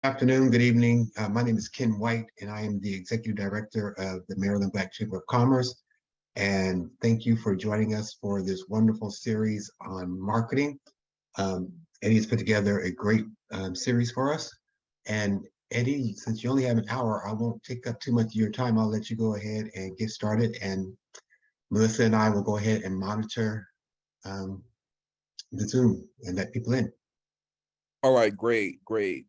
Afternoon, good evening. My name is Ken White, and I am the Executive Director of the Maryland Black Chamber of Commerce. And thank you for joining us for this wonderful series on marketing. Eddie has put together a great series for us. And Eddie, since you only have an hour, I won't take up too much of your time. I'll let you go ahead and get started. And Melissa and I will go ahead and monitor the Zoom and let people in. All right, great.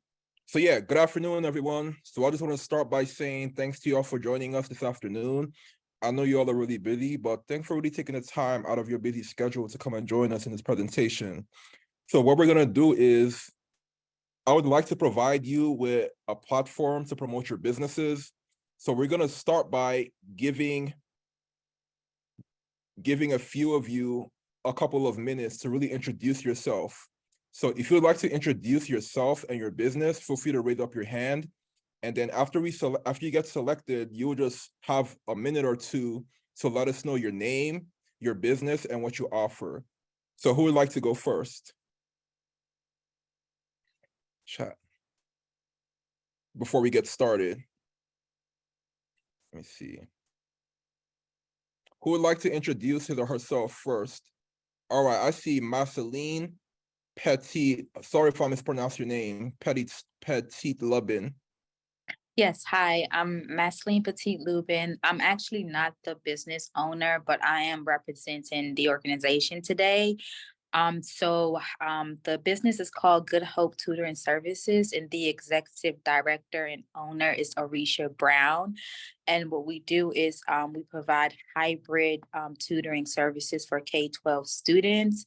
So yeah, good afternoon, everyone. So I just want to start by saying thanks to you all for joining us this afternoon. I know you all are really busy, but thanks for really taking the time out of your busy schedule to come and join us in this presentation. So what we're gonna do is, I would like to provide you with a platform to promote your businesses. So we're gonna start by giving a few of you a couple of minutes to really introduce yourself. So if you would like to introduce yourself and your business, feel free to raise up your hand. And then after you get selected, you will just have a minute or two to let us know your name, your business, and what you offer. So who would like to go first? Chat. Before we get started. Let me see. Who would like to introduce his or herself first? All right, I see Marceline Petit, sorry if I mispronounced your name, Petit Lubin. Yes, hi, I'm Marceline Petit Lubin. I'm actually not the business owner, but I am representing the organization today. The business is called Good Hope Tutoring Services, and the executive director and owner is Arisha Brown. And what we do is we provide hybrid tutoring services for K-12 students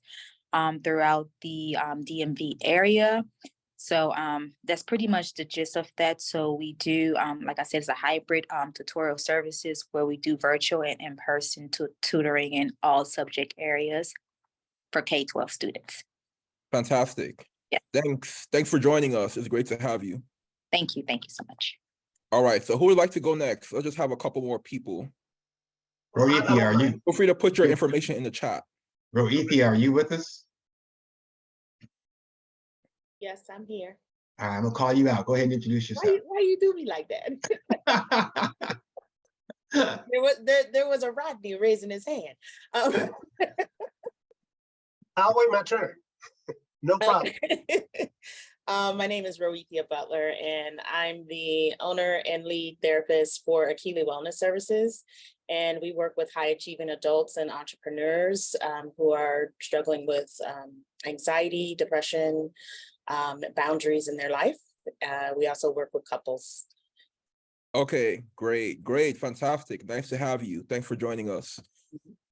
throughout the DMV area. So that's pretty much the gist of that. So we do, like I said, it's a hybrid tutorial services where we do virtual and in-person tutoring in all subject areas for K-12 students. Fantastic. Yeah. Thanks for joining us. It's great to have you. Thank you so much. All right, so who would like to go next? Let's just have a couple more people. Roithi, are you? Feel free to put your information in the chat. Roithi, are you with us? Yes, I'm here. All right, I'm gonna call you out. Go ahead and introduce yourself. Why you do me like that? there was a Rodney raising his hand. I'll wait my turn. No problem. My name is Roethia Butler, and I'm the owner and lead therapist for Akili Wellness Services. And we work with high-achieving adults and entrepreneurs who are struggling with anxiety, depression, boundaries in their life. We also work with couples. Okay, great, fantastic. Nice to have you. Thanks for joining us.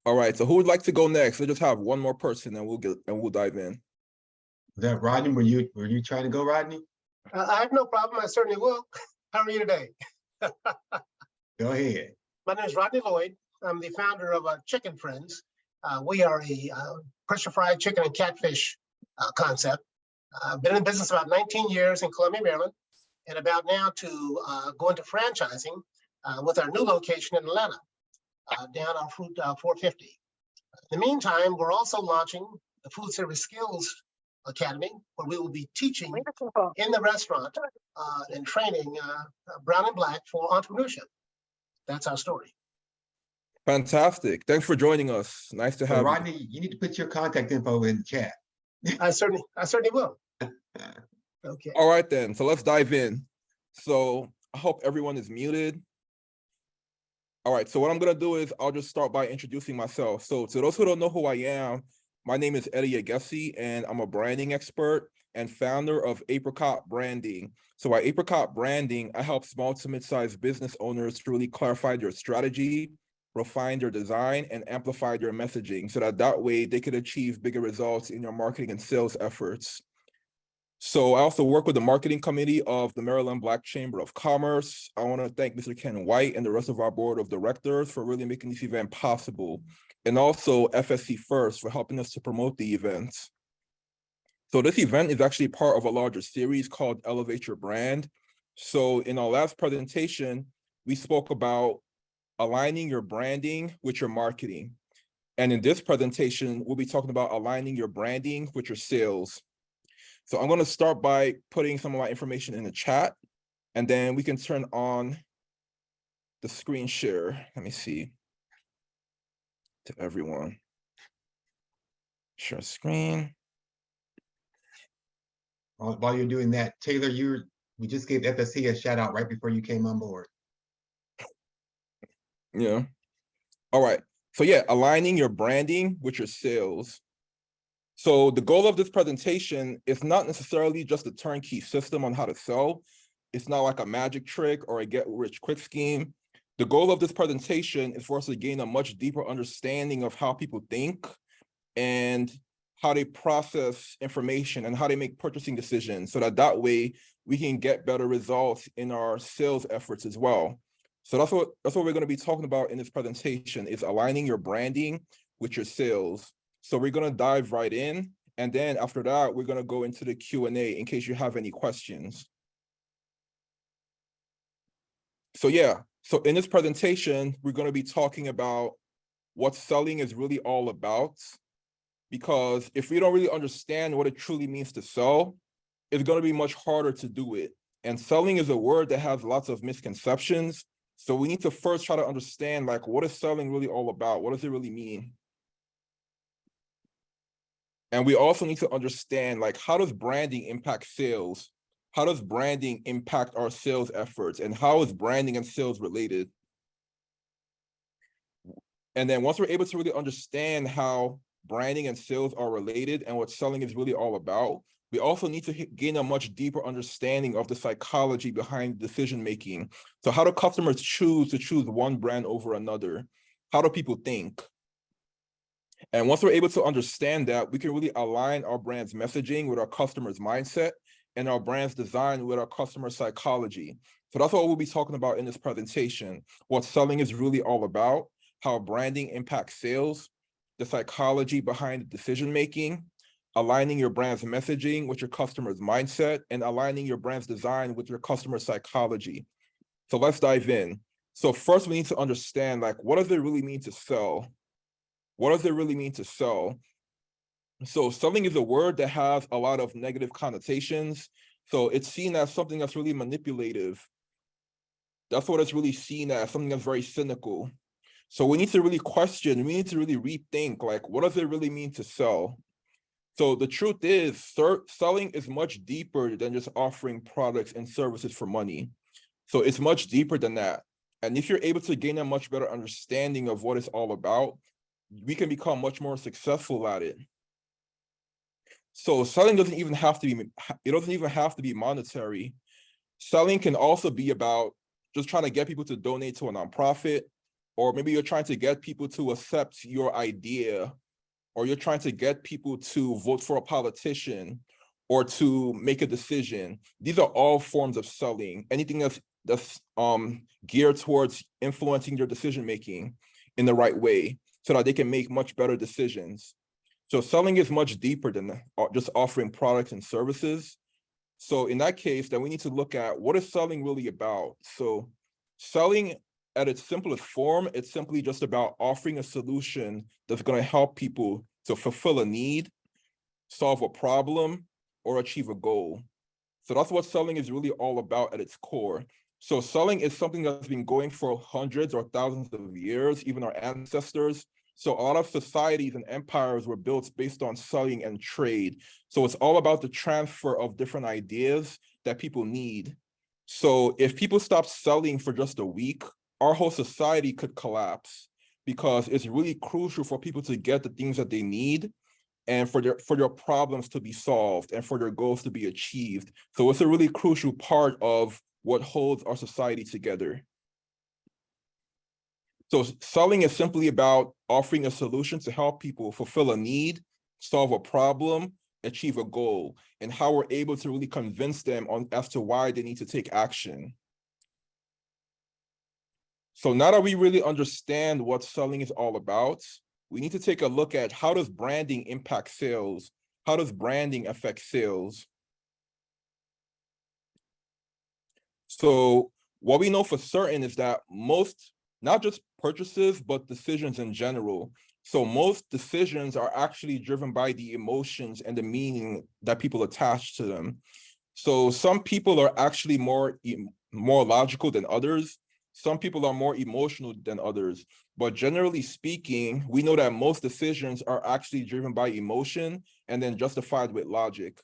All right, so who would like to go next? Let's just have one more person and we'll dive in. Is that Rodney? Were you trying to go, Rodney? I have no problem. I certainly will. How are you today? Go ahead. My name is Rodney Lloyd. I'm the founder of Chicken Friends. We are a pressure fried chicken and catfish concept. I've been in business about 19 years in Columbia, Maryland, and about now to go into franchising with our new location in Atlanta, down on Route 450. In the meantime, we're also launching the Food Service Skills Academy, where we will be teaching in the restaurant and training brown and black for entrepreneurship. That's our story. Fantastic. Thanks for joining us. Nice to have Rodney, you. You need to put your contact info in the chat. I certainly will. Okay. All right then, so let's dive in. So I hope everyone is muted. All right, so what I'm gonna do is I'll just start by introducing myself. So to those who don't know who I am, my name is Eddie Agassi, and I'm a branding expert and founder of Apricot Branding. So at Apricot Branding, I help small to mid-sized business owners to really clarify their strategy, refine their design, and amplify their messaging so that way they could achieve bigger results in their marketing and sales efforts. So I also work with the marketing committee of the Maryland Black Chamber of Commerce. I want to thank Mr. Ken White and the rest of our board of directors for really making this event possible, and also FSC First for helping us to promote the event. So this event is actually part of a larger series called Elevate Your Brand. So in our last presentation, we spoke about aligning your branding with your marketing. And in this presentation, we'll be talking about aligning your branding with your sales. So I'm going to start by putting some of my information in the chat, and then we can turn on the screen share. Let me see. To everyone. Share screen. While you're doing that, Taylor, we just gave FSC a shout out right before you came on board. Yeah. All right. So yeah, aligning your branding with your sales. So the goal of this presentation is not necessarily just a turnkey system on how to sell. It's not like a magic trick or a get rich quick scheme. The goal of this presentation is for us to gain a much deeper understanding of how people think and how they process information and how they make purchasing decisions, so that way we can get better results in our sales efforts as well. So that's what we're going to be talking about in this presentation, is aligning your branding with your sales. So we're going to dive right in, and then after that, we're going to go into the Q&A in case you have any questions. So yeah, so in this presentation, we're going to be talking about what selling is really all about, because if we don't really understand what it truly means to sell, it's going to be much harder to do it. And selling is a word that has lots of misconceptions. So we need to first try to understand, like, what is selling really all about? What does it really mean? And we also need to understand, like, how does branding impact sales? How does branding impact our sales efforts? And how is branding and sales related? And then once we're able to really understand how branding and sales are related and what selling is really all about, we also need to gain a much deeper understanding of the psychology behind decision-making. So how do customers choose one brand over another? How do people think? And once we're able to understand that, we can really align our brand's messaging with our customer's mindset and our brand's design with our customer psychology. So that's what we'll be talking about in this presentation, what selling is really all about, how branding impacts sales, the psychology behind decision-making, aligning your brand's messaging with your customer's mindset, and aligning your brand's design with your customer psychology. So let's dive in. So first, we need to understand, like, what does it really mean to sell? What does it really mean to sell? So selling is a word that has a lot of negative connotations. So it's seen as something that's really manipulative. That's what it's really seen as, something that's very cynical. So we need to really question, we need to really rethink, like, what does it really mean to sell? So the truth is, selling is much deeper than just offering products and services for money. So it's much deeper than that. And if you're able to gain a much better understanding of what it's all about, we can become much more successful at it. So selling doesn't even have to be monetary. Selling can also be about just trying to get people to donate to a nonprofit, or maybe you're trying to get people to accept your idea, or you're trying to get people to vote for a politician or to make a decision. These are all forms of selling. Anything that's geared towards influencing your decision-making in the right way so that they can make much better decisions. So selling is much deeper than just offering products and services. So in that case, then we need to look at, what is selling really about? So selling at its simplest form, it's simply just about offering a solution that's going to help people to fulfill a need, solve a problem, or achieve a goal. So that's what selling is really all about at its core. So selling is something that's been going for hundreds or thousands of years, even our ancestors. So a lot of societies and empires were built based on selling and trade. So it's all about the transfer of different ideas that people need. So if people stop selling for just a week, our whole society could collapse, because it's really crucial for people to get the things that they need and for their problems to be solved and for their goals to be achieved. So it's a really crucial part of what holds our society together. So selling is simply about offering a solution to help people fulfill a need, solve a problem, achieve a goal, and how we're able to really convince them as to why they need to take action. So now that we really understand what selling is all about, we need to take a look at, how does branding impact sales? How does branding affect sales? So what we know for certain is that most, not just purchases, but decisions in general, So most decisions are actually driven by the emotions and the meaning that people attach to them. So some people are actually more logical than others. Some people are more emotional than others. But generally speaking, we know that most decisions are actually driven by emotion and then justified with logic.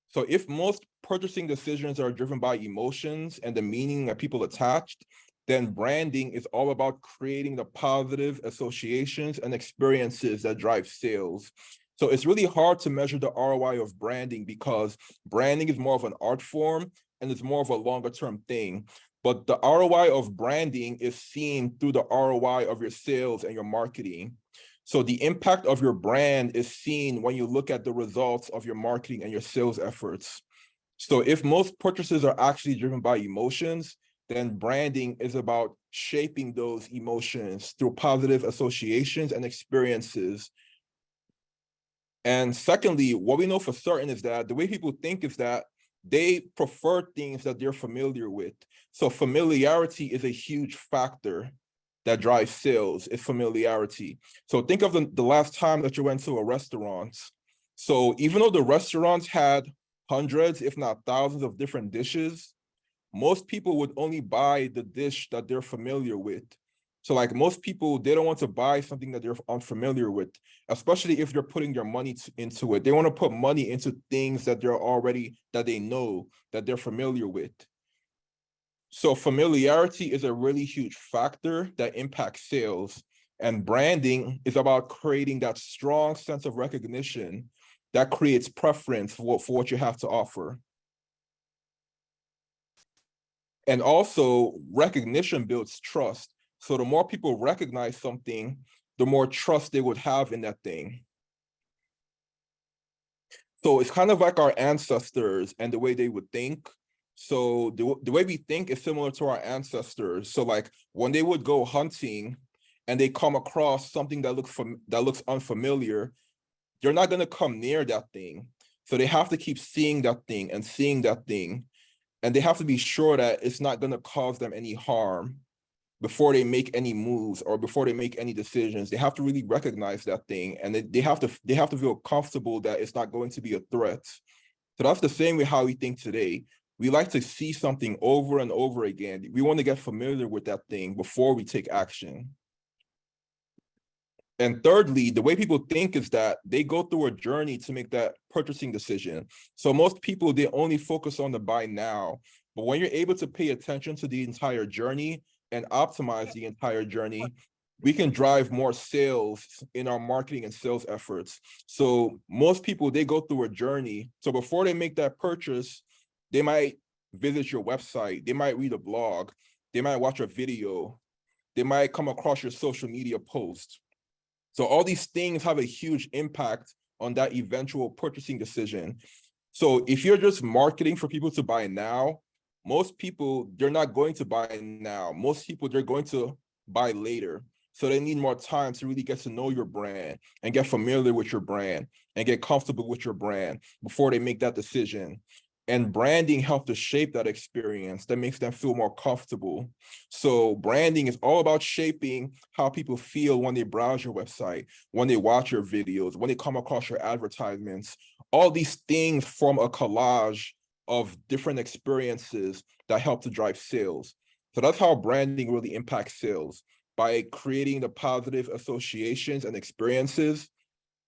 So if most purchasing decisions are driven by emotions and the meaning that people attached, then branding is all about creating the positive associations and experiences that drive sales. So it's really hard to measure the ROI of branding because branding is more of an art form and it's more of a longer term thing. But the ROI of branding is seen through the ROI of your sales and your marketing. So the impact of your brand is seen when you look at the results of your marketing and your sales efforts. So if most purchases are actually driven by emotions, then branding is about shaping those emotions through positive associations and experiences. And secondly, what we know for certain is that the way people think is that they prefer things that they're familiar with. So familiarity is a huge factor that drives sales, is familiarity. So think of the last time that you went to a restaurant. So even though the restaurants had hundreds, if not thousands of different dishes, most people would only buy the dish that they're familiar with. So like most people, they don't want to buy something that they're unfamiliar with, especially if they're putting their money into it. They want to put money into things that that they know, that they're familiar with. So familiarity is a really huge factor that impacts sales, and branding is about creating that strong sense of recognition that creates preference for what you have to offer. And also recognition builds trust. So the more people recognize something, the more trust they would have in that thing. So it's kind of like our ancestors and the way they would think. So the way we think is similar to our ancestors. So like when they would go hunting and they come across something that looks unfamiliar, you're not going to come near that thing. So they have to keep seeing that thing and seeing that thing. And they have to be sure that it's not going to cause them any harm before they make any moves or before they make any decisions. They have to really recognize that thing, and they have to feel comfortable that it's not going to be a threat. So that's the same way how we think today. We like to see something over and over again. We want to get familiar with that thing before we take action. And thirdly, the way people think is that they go through a journey to make that purchasing decision. So most people, they only focus on the buy now. But when you're able to pay attention to the entire journey and optimize the entire journey, we can drive more sales in our marketing and sales efforts. So most people, they go through a journey. So before they make that purchase, they might visit your website, they might read a blog, they might watch a video, they might come across your social media post. So all these things have a huge impact on that eventual purchasing decision. So if you're just marketing for people to buy now, most people, they're not going to buy now. Most people, they're going to buy later. So they need more time to really get to know your brand and get familiar with your brand and get comfortable with your brand before they make that decision. And branding helps to shape that experience that makes them feel more comfortable. So branding is all about shaping how people feel when they browse your website, when they watch your videos, when they come across your advertisements. All these things form a collage of different experiences that help to drive sales. So that's how branding really impacts sales, by creating the positive associations and experiences,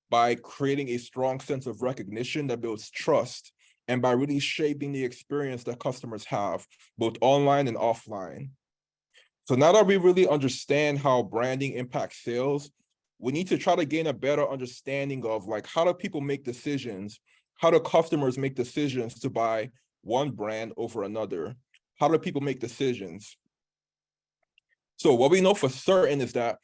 by creating a strong sense of recognition that builds trust, and by really shaping the experience that customers have, both online and offline. So now that we really understand how branding impacts sales, we need to try to gain a better understanding of like, how do people make decisions? How do customers make decisions to buy one brand over another? How do people make decisions? So what we know for certain is that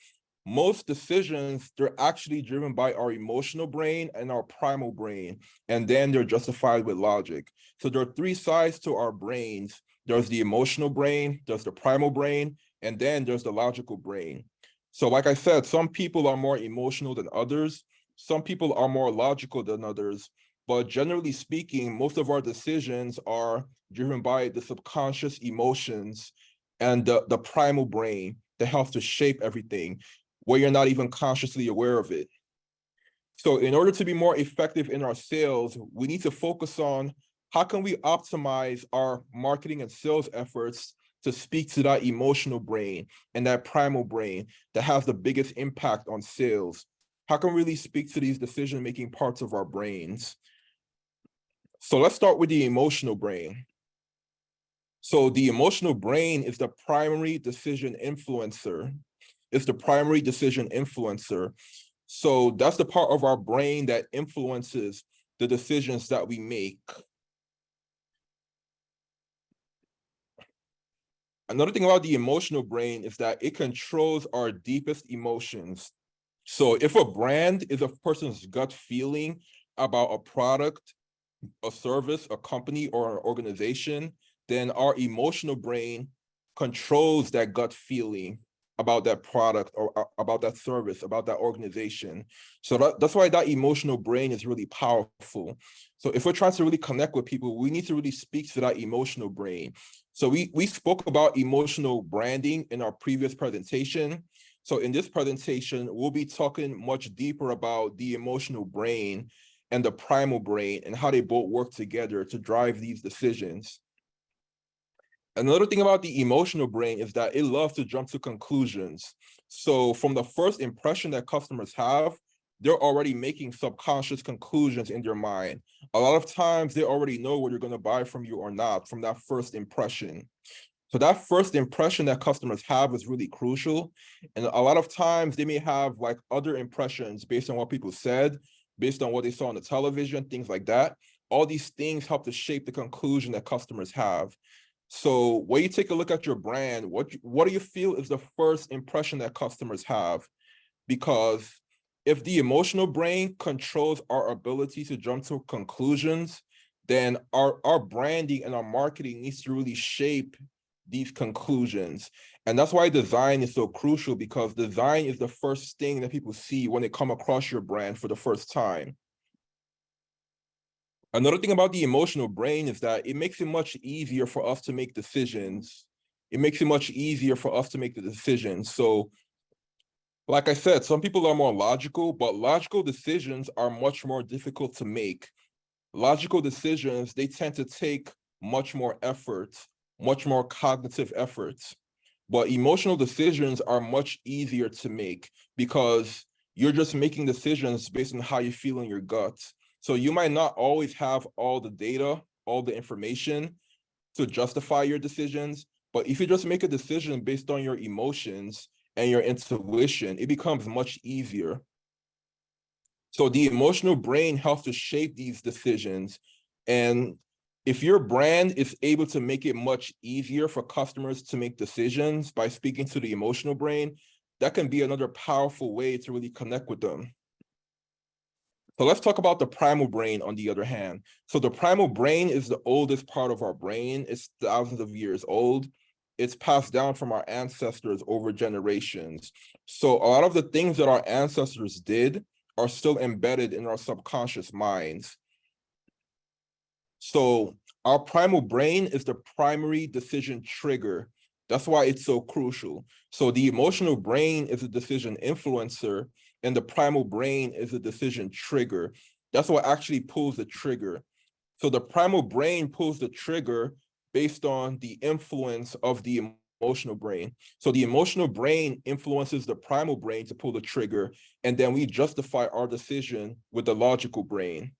most decisions, they're actually driven by our emotional brain and our primal brain, and then they're justified with logic. So there are three sides to our brains. There's the emotional brain, there's the primal brain, and then there's the logical brain. So like I said, some people are more emotional than others. Some people are more logical than others. But generally speaking, most of our decisions are driven by the subconscious emotions and the primal brain that helps to shape everything. where you're not even consciously aware of it. So in order to be more effective in our sales, we need to focus on how can we optimize our marketing and sales efforts to speak to that emotional brain and that primal brain that has the biggest impact on sales. How can we really speak to these decision-making parts of our brains? So let's start with the emotional brain. So the emotional brain is the primary decision influencer. It's the primary decision influencer. So that's the part of our brain that influences the decisions that we make. Another thing about the emotional brain is that it controls our deepest emotions. So if a brand is a person's gut feeling about a product, a service, a company, or an organization, then our emotional brain controls that gut feeling about that product or about that service, about that organization. So that's why that emotional brain is really powerful. So if we're trying to really connect with people, we need to really speak to that emotional brain. So we spoke about emotional branding in our previous presentation. So in this presentation, we'll be talking much deeper about the emotional brain and the primal brain and how they both work together to drive these decisions. Another thing about the emotional brain is that it loves to jump to conclusions. So from the first impression that customers have, they're already making subconscious conclusions in their mind. A lot of times they already know what you're going to buy from you or not from that first impression. So that first impression that customers have is really crucial. And a lot of times they may have like other impressions based on what people said, based on what they saw on the television, things like that. All these things help to shape the conclusion that customers have. So when you take a look at your brand, what do you feel is the first impression that customers have? Because if the emotional brain controls our ability to jump to conclusions, then our branding and our marketing needs to really shape these conclusions. And that's why design is so crucial, because design is the first thing that people see when they come across your brand for the first time. Another thing about the emotional brain is that it makes it much easier for us to make decisions. It makes it much easier for us to make the decisions. So, like I said, some people are more logical, but logical decisions are much more difficult to make. Logical decisions, they tend to take much more effort, much more cognitive efforts. But emotional decisions are much easier to make because you're just making decisions based on how you feel in your gut. So you might not always have all the data, all the information to justify your decisions, but if you just make a decision based on your emotions and your intuition, it becomes much easier. So the emotional brain helps to shape these decisions. And if your brand is able to make it much easier for customers to make decisions by speaking to the emotional brain, that can be another powerful way to really connect with them. So let's talk about the primal brain on the other hand. So the primal brain is the oldest part of our brain. It's thousands of years old. It's passed down from our ancestors over generations. So a lot of the things that our ancestors did are still embedded in our subconscious minds. So our primal brain is the primary decision trigger. That's why it's so crucial. So the emotional brain is a decision influencer, and the primal brain is a decision trigger. That's what actually pulls the trigger. So the primal brain pulls the trigger based on the influence of the emotional brain. So the emotional brain influences the primal brain to pull the trigger, and then we justify our decision with the logical brain.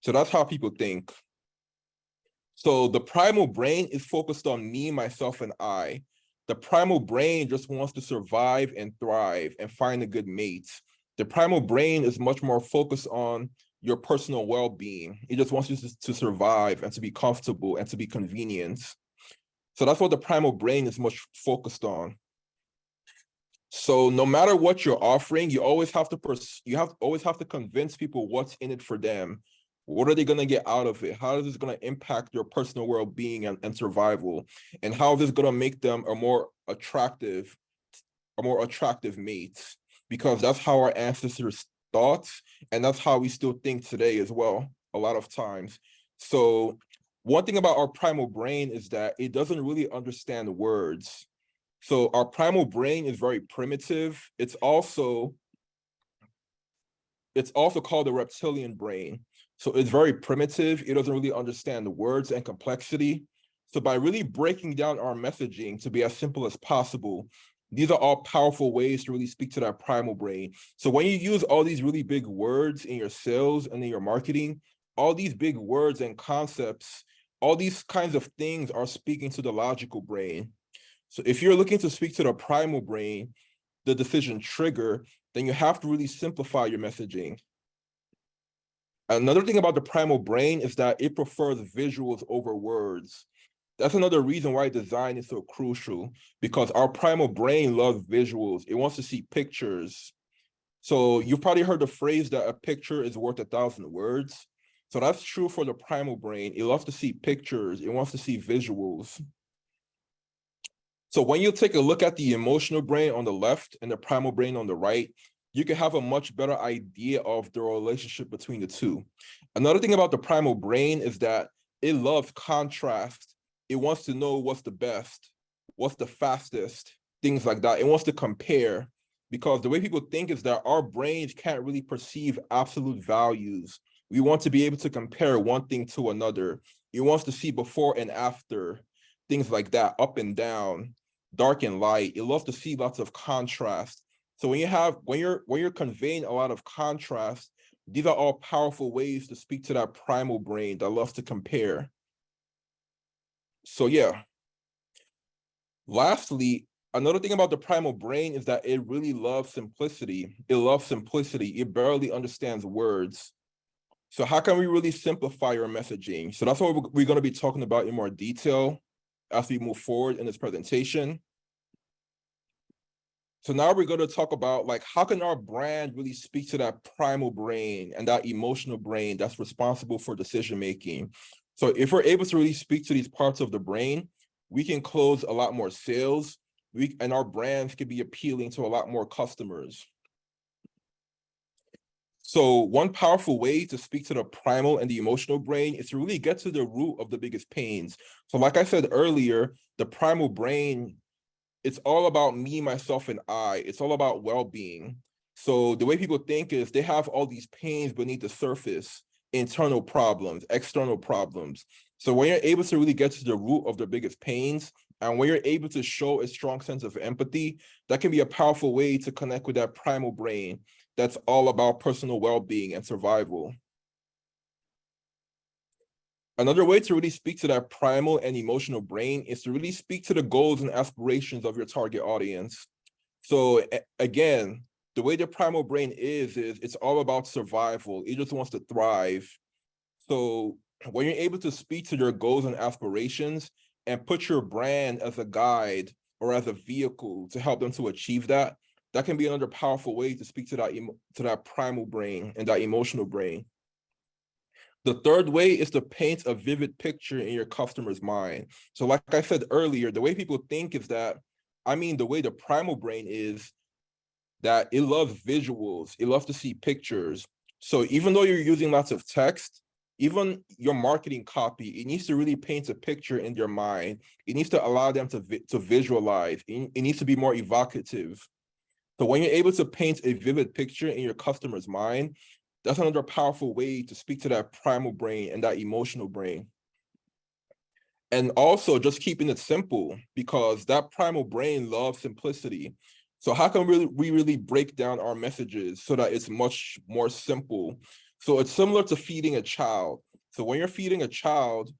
So that's how people think. So the primal brain is focused on me, myself, and I. The primal brain just wants to survive and thrive and find a good mate. The primal brain is much more focused on your personal well-being. It just wants you to survive and to be comfortable and to be convenient. So that's what the primal brain is much focused on. So no matter what you're offering, you always have to convince people what's in it for them. What are they going to get out of it? How is this going to impact your personal well-being and survival? And how is this going to make them a more attractive mate? Because that's how our ancestors thought, and that's how we still think today as well, a lot of times. So one thing about our primal brain is that it doesn't really understand words. So our primal brain is very primitive. It's also called the reptilian brain. So it's very primitive. It doesn't really understand the words and complexity. So by really breaking down our messaging to be as simple as possible, these are all powerful ways to really speak to that primal brain. So when you use all these really big words in your sales and in your marketing, all these big words and concepts, all these kinds of things are speaking to the logical brain. So if you're looking to speak to the primal brain, the decision trigger, then you have to really simplify your messaging. Another thing about the primal brain is that it prefers visuals over words. That's another reason why design is so crucial, because our primal brain loves visuals. It wants to see pictures. So you've probably heard the phrase that a picture is worth 1,000 words. So that's true for the primal brain. It loves to see pictures. It wants to see visuals. So when you take a look at the emotional brain on the left and the primal brain on the right, you can have a much better idea of the relationship between the two. Another thing about the primal brain is that it loves contrast. It wants to know what's the best, what's the fastest, things like that. It wants to compare, because the way people think is that our brains can't really perceive absolute values. We want to be able to compare one thing to another. It wants to see before and after, things like that, up and down, dark and light. It loves to see lots of contrast. So when you're conveying a lot of contrast, these are all powerful ways to speak to that primal brain that loves to compare. So yeah. Lastly, another thing about the primal brain is that it really loves simplicity. It loves simplicity. It barely understands words. So how can we really simplify your messaging? So that's what we're going to be talking about in more detail as we move forward in this presentation. So now we're going to talk about, like, how can our brand really speak to that primal brain and that emotional brain that's responsible for decision making. So if we're able to really speak to these parts of the brain, we can close a lot more sales, and our brands can be appealing to a lot more customers. So one powerful way to speak to the primal and the emotional brain is to really get to the root of the biggest pains. So like I said earlier, the primal brain, it's all about me, myself, and I. It's all about well-being. So the way people think is they have all these pains beneath the surface, internal problems, external problems. So when you're able to really get to the root of the biggest pains, and when you're able to show a strong sense of empathy, that can be a powerful way to connect with that primal brain that's all about personal well-being and survival. Another way to really speak to that primal and emotional brain is to really speak to the goals and aspirations of your target audience. So again, the way the primal brain is it's all about survival. It just wants to thrive. So when you're able to speak to their goals and aspirations and put your brand as a guide or as a vehicle to help them to achieve that, that can be another powerful way to speak to that primal brain and that emotional brain. The third way is to paint a vivid picture in your customer's mind. So like I said earlier, the way people think is that, the way the primal brain is, that it loves visuals, it loves to see pictures. So even though you're using lots of text, even your marketing copy, it needs to really paint a picture in their mind. It needs to allow them to visualize. It needs to be more evocative. So when you're able to paint a vivid picture in your customer's mind, that's another powerful way to speak to that primal brain and that emotional brain. And also just keeping it simple, because that primal brain loves simplicity. So how can we really break down our messages so that it's much more simple? So it's similar to feeding a child. So when you're feeding a child,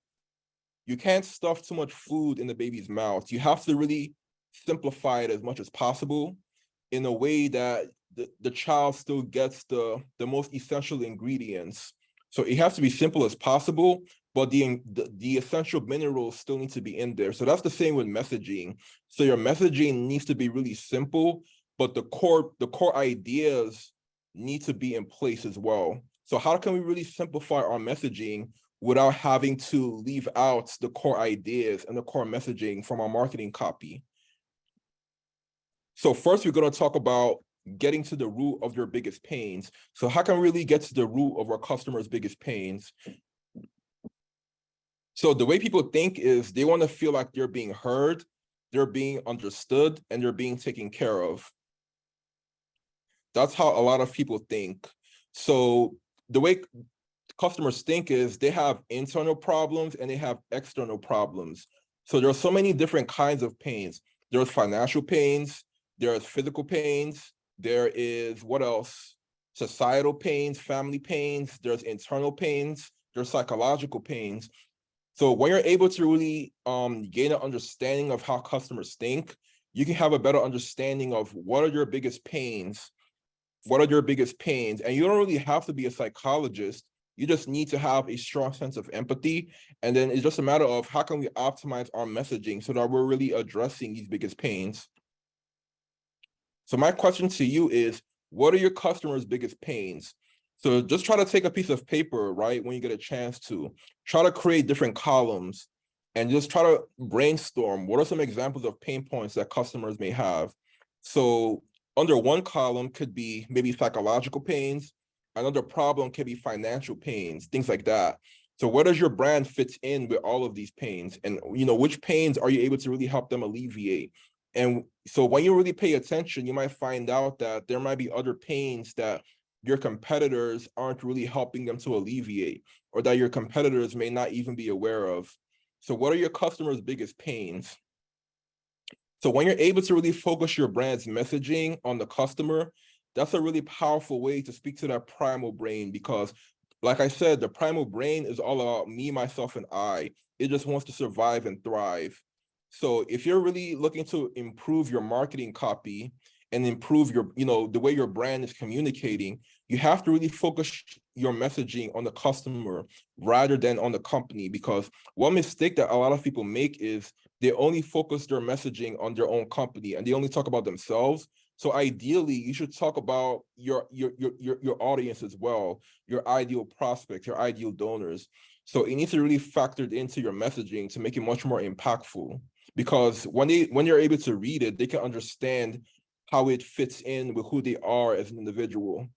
you can't stuff too much food in the baby's mouth. You have to really simplify it as much as possible in a way that the child still gets the most essential ingredients. So it has to be simple as possible, but the essential minerals still need to be in there. So that's the same with messaging. So your messaging needs to be really simple, but the core ideas need to be in place as well. So how can we really simplify our messaging without having to leave out the core ideas and the core messaging from our marketing copy? So first, we're going to talk about getting to the root of your biggest pains. So how can we really get to the root of our customers' biggest pains? So the way people think is they want to feel like they're being heard, they're being understood, and they're being taken care of. That's how a lot of people think. So the way customers think is they have internal problems and they have external problems. So there are so many different kinds of pains. There's financial pains, there's physical pains, there is what else? Societal pains, family pains, there's internal pains, there's psychological pains. So when you're able to really gain an understanding of how customers think, you can have a better understanding of what are your biggest pains, and you don't really have to be a psychologist. You just need to have a strong sense of empathy. And then it's just a matter of how can we optimize our messaging so that we're really addressing these biggest pains. So my question to you is, what are your customers' biggest pains? So just try to take a piece of paper, right, when you get a chance to. Try to create different columns and just try to brainstorm what are some examples of pain points that customers may have. So under one column could be maybe psychological pains. Another problem could be financial pains, things like that. So where does your brand fit in with all of these pains? And which pains are you able to really help them alleviate? And so when you really pay attention, you might find out that there might be other pains that your competitors aren't really helping them to alleviate, or that your competitors may not even be aware of. So what are your customers' biggest pains? So when you're able to really focus your brand's messaging on the customer, that's a really powerful way to speak to that primal brain, because like I said, the primal brain is all about me, myself, and I. It just wants to survive and thrive. So if you're really looking to improve your marketing copy and improve your, the way your brand is communicating, you have to really focus your messaging on the customer rather than on the company. Because one mistake that a lot of people make is they only focus their messaging on their own company and they only talk about themselves. So ideally, you should talk about your audience as well, your ideal prospects, your ideal donors. So it needs to really factor into your messaging to make it much more impactful. Because when you're able to read it, they can understand how it fits in with who they are as an individual.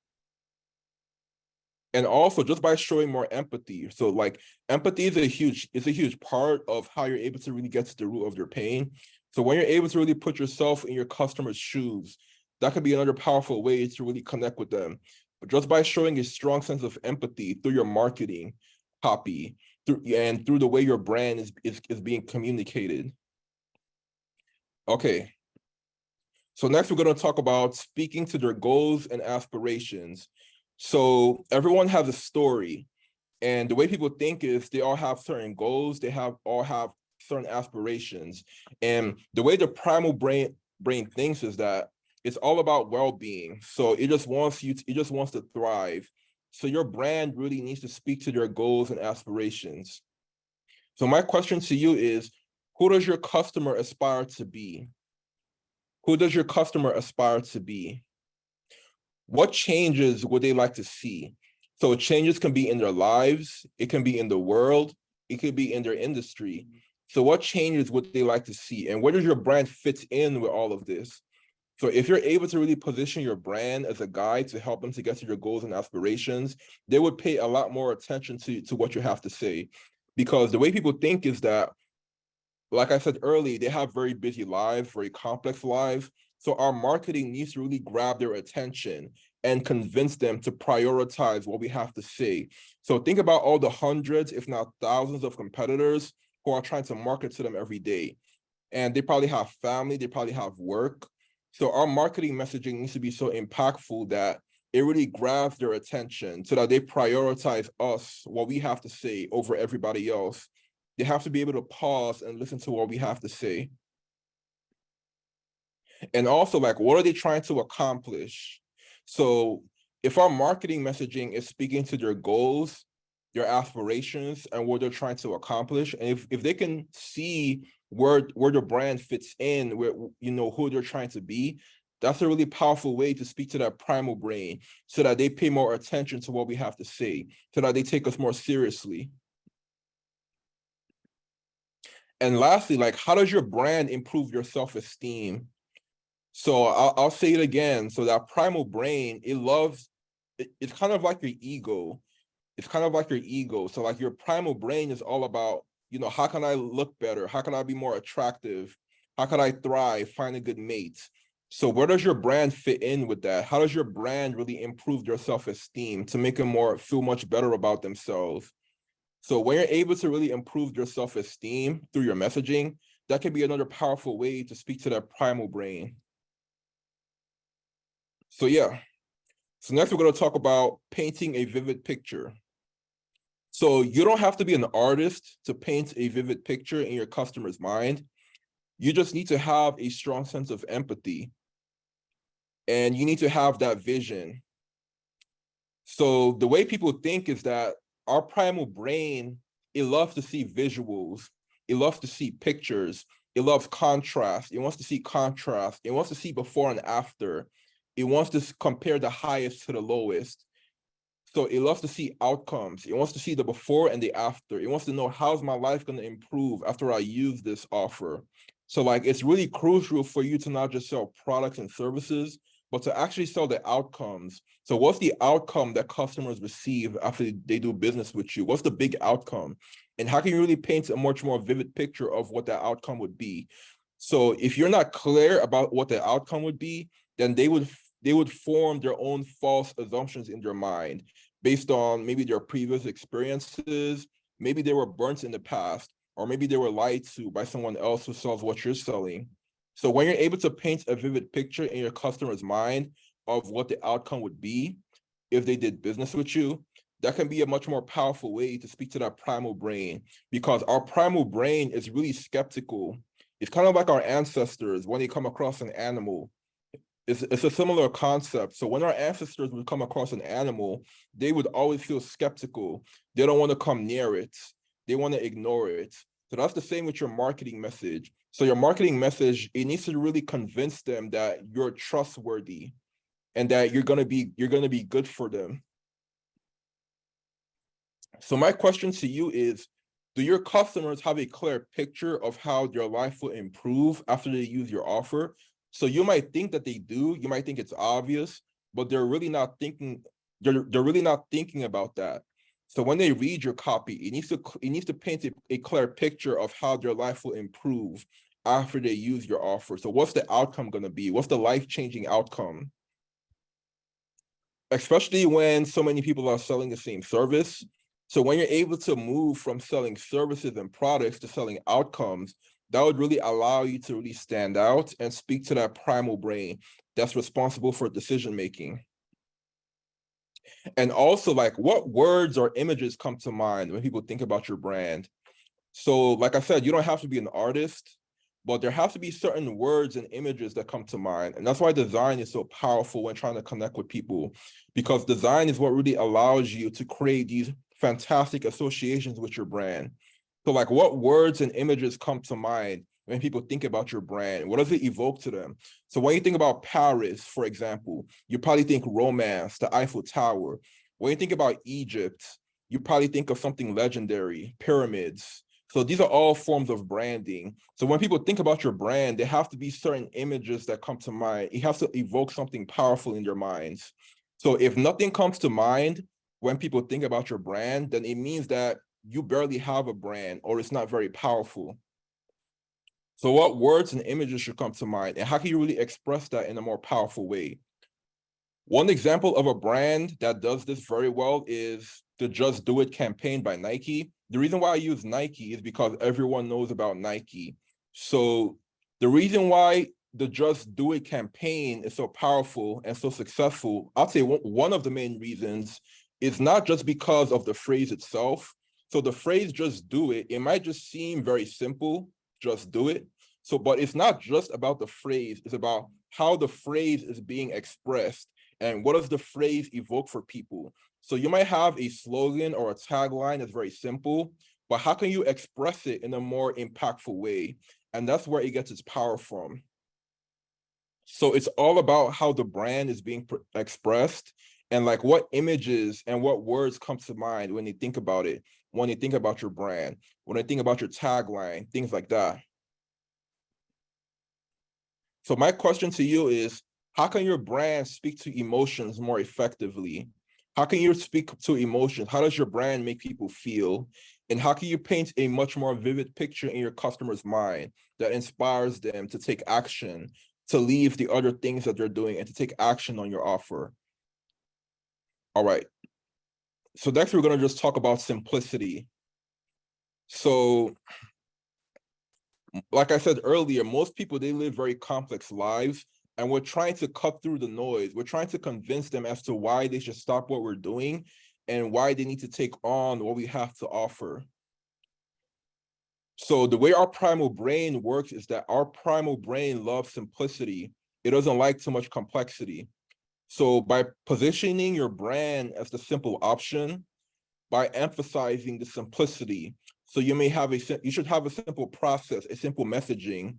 And also just by showing more empathy. So like empathy is a huge part of how you're able to really get to the root of your pain. So when you're able to really put yourself in your customer's shoes, that could be another powerful way to really connect with them. But just by showing a strong sense of empathy through your marketing copy, through the way your brand is being communicated. Okay. So next we're going to talk about speaking to their goals and aspirations. So everyone has a story, and the way people think is they all have certain goals, they all have certain aspirations. And the way the primal brain thinks is that it's all about well-being. So it just wants to thrive. So your brand really needs to speak to their goals and aspirations. So my question to you is, who does your customer aspire to be? Who does your customer aspire to be? What changes would they like to see? So changes can be in their lives, it can be in the world, it could be in their industry. So what changes would they like to see? And where does your brand fit in with all of this? So if you're able to really position your brand as a guide to help them to get to your goals and aspirations, they would pay a lot more attention to what you have to say. Because the way people think is that, like I said earlier, they have very busy lives, very complex lives. So our marketing needs to really grab their attention and convince them to prioritize what we have to say. So think about all the hundreds, if not thousands of competitors who are trying to market to them every day. And they probably have family, they probably have work. So our marketing messaging needs to be so impactful that it really grabs their attention so that they prioritize us, what we have to say, over everybody else. They have to be able to pause and listen to what we have to say. And also, like, what are they trying to accomplish? So if our marketing messaging is speaking to their goals, their aspirations, and what they're trying to accomplish, and if they can see where the brand fits in, where who they're trying to be, that's a really powerful way to speak to that primal brain so that they pay more attention to what we have to say, so that they take us more seriously. And lastly, like, how does your brand improve your self-esteem? So I'll say it again. So that primal brain, it's kind of like your ego. It's kind of like your ego. So like your primal brain is all about, how can I look better? How can I be more attractive? How could I thrive? Find a good mate. So where does your brand fit in with that? How does your brand really improve their self-esteem to make them feel much better about themselves? So when you're able to really improve your self-esteem through your messaging, that can be another powerful way to speak to that primal brain. So yeah. So next we're going to talk about painting a vivid picture. So you don't have to be an artist to paint a vivid picture in your customer's mind. You just need to have a strong sense of empathy. And you need to have that vision. So the way people think is that our primal brain, it loves to see visuals. It loves to see pictures. It loves contrast. It wants to see contrast. It wants to see before and after. It wants to compare the highest to the lowest. So it loves to see outcomes. It wants to see the before and the after. It wants to know, how's my life going to improve after I use this offer? So like, it's really crucial for you to not just sell products and services, but to actually sell the outcomes. So what's the outcome that customers receive after they do business with you? What's the big outcome? And how can you really paint a much more vivid picture of what that outcome would be? So if you're not clear about what the outcome would be, then they would form their own false assumptions in their mind based on maybe their previous experiences, maybe they were burnt in the past, or maybe they were lied to by someone else who sells what you're selling. So when you're able to paint a vivid picture in your customer's mind of what the outcome would be if they did business with you, that can be a much more powerful way to speak to that primal brain, because our primal brain is really skeptical. It's kind of like our ancestors when they come across an animal. It's a similar concept. So when our ancestors would come across an animal, they would always feel skeptical. They don't want to come near it. They want to ignore it. So that's the same with your marketing message. So your marketing message, it needs to really convince them that you're trustworthy and that you're gonna be good for them. So my question to you is, do your customers have a clear picture of how their life will improve after they use your offer? So you might think that they do, you might think it's obvious, but they're really not thinking, they're really not thinking about that. So when they read your copy, it needs to paint a clear picture of how their life will improve after they use your offer. So what's the outcome going to be? What's the life-changing outcome? Especially when so many people are selling the same service. So when you're able to move from selling services and products to selling outcomes, that would really allow you to really stand out and speak to that primal brain that's responsible for decision-making. And also, like, what words or images come to mind when people think about your brand? So like I said, you don't have to be an artist, but there have to be certain words and images that come to mind. And that's why design is so powerful when trying to connect with people, because design is what really allows you to create these fantastic associations with your brand. So like, what words and images come to mind when people think about your brand? What does it evoke to them? So when you think about Paris, for example, you probably think romance, the Eiffel Tower. When you think about Egypt, you probably think of something legendary, pyramids. So these are all forms of branding. So when people think about your brand, there have to be certain images that come to mind. It has to evoke something powerful in their minds. So if nothing comes to mind when people think about your brand, then it means that you barely have a brand or it's not very powerful. So what words and images should come to mind, and how can you really express that in a more powerful way? One example of a brand that does this very well is the Just Do It campaign by Nike. The reason why I use Nike is because everyone knows about Nike. So the reason why the Just Do It campaign is so powerful and so successful, I'll say one of the main reasons is not just because of the phrase itself. So the phrase just do it, it might just seem very simple, just do it. So, but it's not just about the phrase, it's about how the phrase is being expressed and what does the phrase evoke for people. So you might have a slogan or a tagline that's very simple, but how can you express it in a more impactful way? And that's where it gets its power from. So it's all about how the brand is being expressed and like what images and what words come to mind when you think about it, when you think about your brand, when you think about your tagline, things like that. So my question to you is, how can your brand speak to emotions more effectively? How can you speak to emotions? How does your brand make people feel? And how can you paint a much more vivid picture in your customer's mind that inspires them to take action, to leave the other things that they're doing and to take action on your offer? All right. So next we're going to just talk about simplicity. So like I said earlier, most people, they live very complex lives, and we're trying to cut through the noise. We're trying to convince them as to why they should stop what we're doing and why they need to take on what we have to offer. So the way our primal brain works is that our primal brain loves simplicity. It doesn't like too much complexity. So by positioning your brand as the simple option, by emphasizing the simplicity, so you should have a simple process, a simple messaging.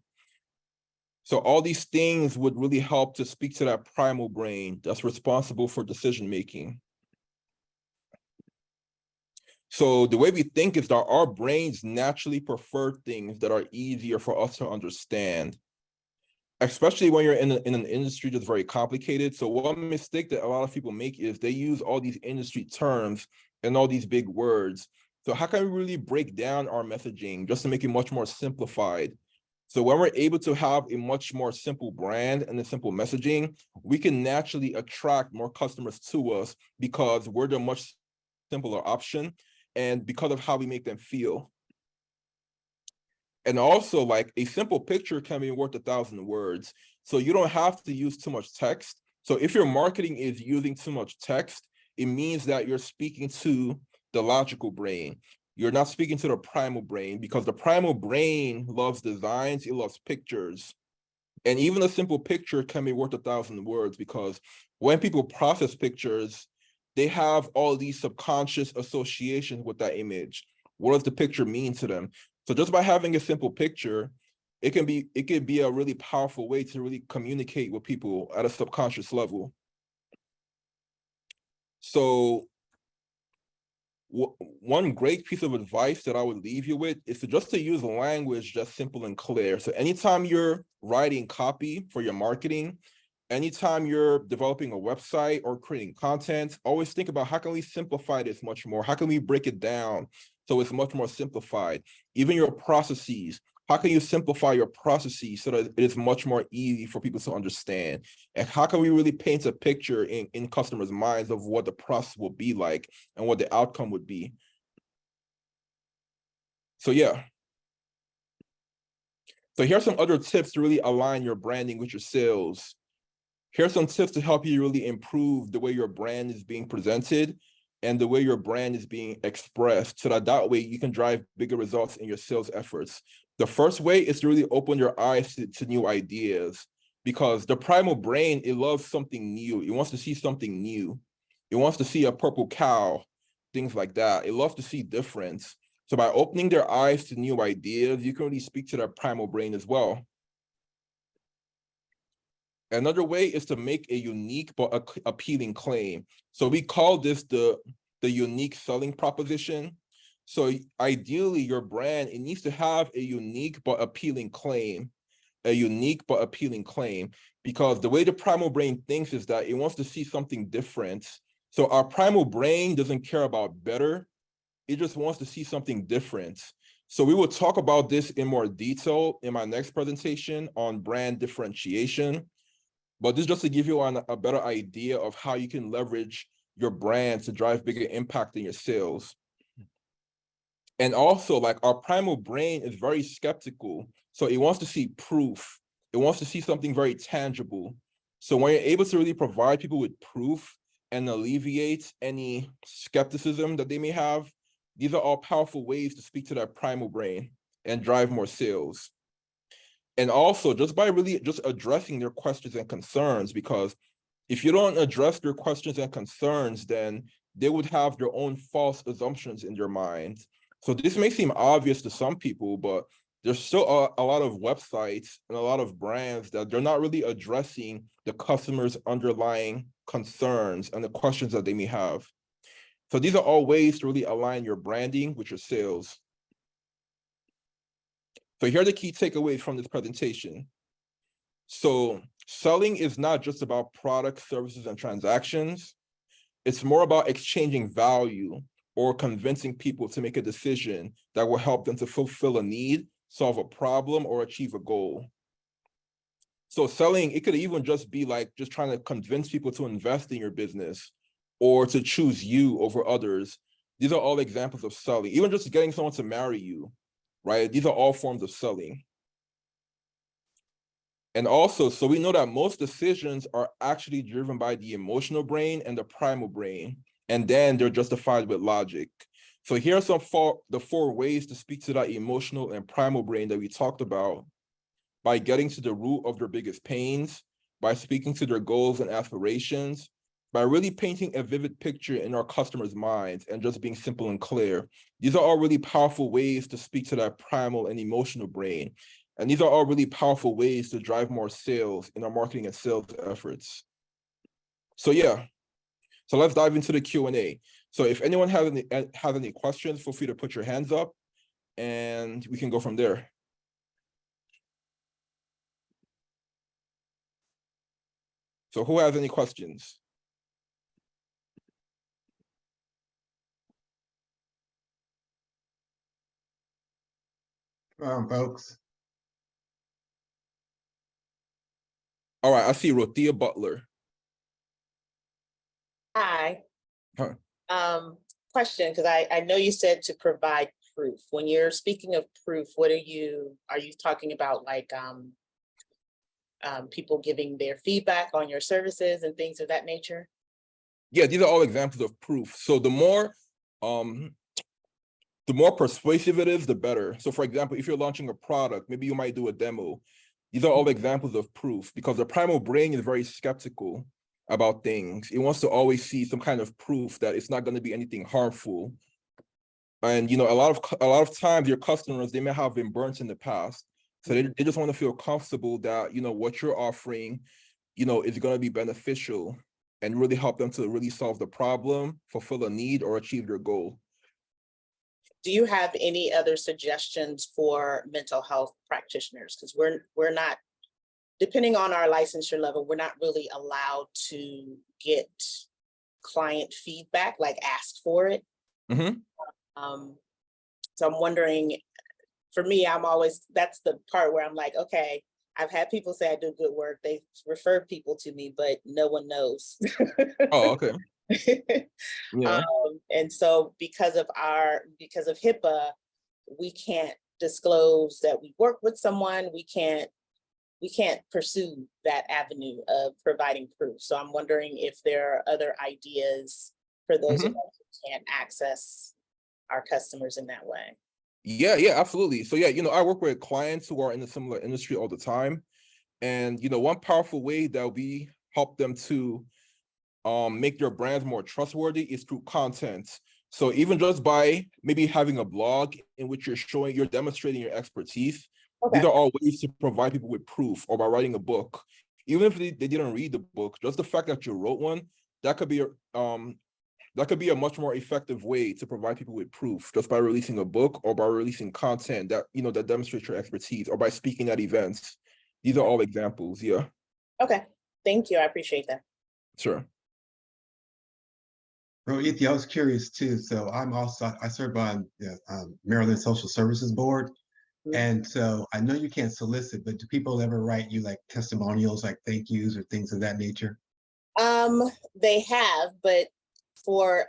So all these things would really help to speak to that primal brain that's responsible for decision-making. So the way we think is that our brains naturally prefer things that are easier for us to understand, especially when you're in an industry that's very complicated. So one mistake that a lot of people make is they use all these industry terms and all these big words. So how can we really break down our messaging just to make it much more simplified? So when we're able to have a much more simple brand and a simple messaging, we can naturally attract more customers to us because we're the much simpler option and because of how we make them feel. And also, like, a simple picture can be worth 1,000 words. So you don't have to use too much text. So if your marketing is using too much text, it means that you're speaking to the logical brain. You're not speaking to the primal brain, because the primal brain loves designs, it loves pictures. And even a simple picture can be worth 1,000 words, because when people process pictures, they have all these subconscious associations with that image. What does the picture mean to them? So just by having a simple picture, it can be a really powerful way to really communicate with people at a subconscious level. So one great piece of advice that I would leave you with is to use language that's simple and clear. So anytime you're writing copy for your marketing, anytime you're developing a website or creating content, always think about, how can we simplify this much more? How can we break it down so it's much more simplified? Even your processes, how can you simplify your processes so that it is much more easy for people to understand? And how can we really paint a picture in customers' minds of what the process will be like and what the outcome would be? So yeah. So here's some other tips to really align your branding with your sales. Here's some tips to help you really improve the way your brand is being presented and the way your brand is being expressed, so that way you can drive bigger results in your sales efforts. The first way is to really open your eyes to new ideas, because the primal brain, it loves something new. It wants to see something new. It wants to see a purple cow, things like that. It loves to see difference. So by opening their eyes to new ideas, you can really speak to their primal brain as well. Another way is to make a unique but appealing claim. So we call this the unique selling proposition. So ideally, your brand, it needs to have a unique but appealing claim, because the way the primal brain thinks is that it wants to see something different. So our primal brain doesn't care about better, it just wants to see something different. So we will talk about this in more detail in my next presentation on brand differentiation. But this is just to give you a better idea of how you can leverage your brand to drive bigger impact in your sales. And also, like, our primal brain is very skeptical. So it wants to see proof. It wants to see something very tangible. So when you're able to really provide people with proof and alleviate any skepticism that they may have, these are all powerful ways to speak to that primal brain and drive more sales. And also, just by really just addressing their questions and concerns, because if you don't address their questions and concerns, then they would have their own false assumptions in their minds. So this may seem obvious to some people, but there's still a lot of websites and a lot of brands that they're not really addressing the customer's underlying concerns and the questions that they may have. So these are all ways to really align your branding with your sales. So here are the key takeaways from this presentation. So selling is not just about products, services, and transactions. It's more about exchanging value or convincing people to make a decision that will help them to fulfill a need, solve a problem, or achieve a goal. So selling, it could even just be like just trying to convince people to invest in your business or to choose you over others. These are all examples of selling. Even just getting someone to marry you, right? These are all forms of selling. And also, so we know that most decisions are actually driven by the emotional brain and the primal brain, and then they're justified with logic. So here are the four ways to speak to that emotional and primal brain that we talked about: by getting to the root of their biggest pains, by speaking to their goals and aspirations, by really painting a vivid picture in our customers' minds and just being simple and clear. These are all really powerful ways to speak to that primal and emotional brain. And these are all really powerful ways to drive more sales in our marketing and sales efforts. So yeah, so let's dive into the Q&A. So if anyone has any questions, feel free to put your hands up and we can go from there. So who has any questions? Folks. All right, I see Rothia Butler. Hi. Huh. Question, because I know you said to provide proof. When you're speaking of proof, what are you talking about, like people giving their feedback on your services and things of that nature? Yeah, these are all examples of proof. So the more persuasive it is, the better. So for example, if you're launching a product, maybe you might do a demo. These are all examples of proof, because the primal brain is very skeptical about things. It wants to always see some kind of proof that it's not going to be anything harmful. And you know, a lot of times your customers, they may have been burnt in the past. So they just want to feel comfortable that, you know, what you're offering, you know, is going to be beneficial and really help them to really solve the problem, fulfill a need, or achieve their goal. Do you have any other suggestions for mental health practitioners? Because we're not, depending on our licensure level, we're not really allowed to get client feedback, like ask for it. So I'm wondering, for me, that's the part where I'm like, okay, I've had people say I do good work. They refer people to me, but no one knows. Oh, okay. Yeah. And so because of HIPAA, we can't disclose that we work with someone. We can't pursue that avenue of providing proof. So I'm wondering if there are other ideas for those of us who can't access our customers in that way. Yeah, absolutely. So yeah, you know, I work with clients who are in a similar industry all the time. And, you know, one powerful way that we help them to make their brands more trustworthy is through content. So even just by maybe having a blog in which you're demonstrating your expertise, these are all ways to provide people with proof, or by writing a book. Even if they didn't read the book, just the fact that you wrote one, that could be a much more effective way to provide people with proof, just by releasing a book or by releasing content that, you know, that demonstrates your expertise, or by speaking at events. These are all examples. Yeah. Okay. Thank you. I appreciate that. Sure. Rohit, I was curious too. So I serve on the Maryland Social Services Board. And so I know you can't solicit, but do people ever write you like testimonials, like thank yous or things of that nature? They have, but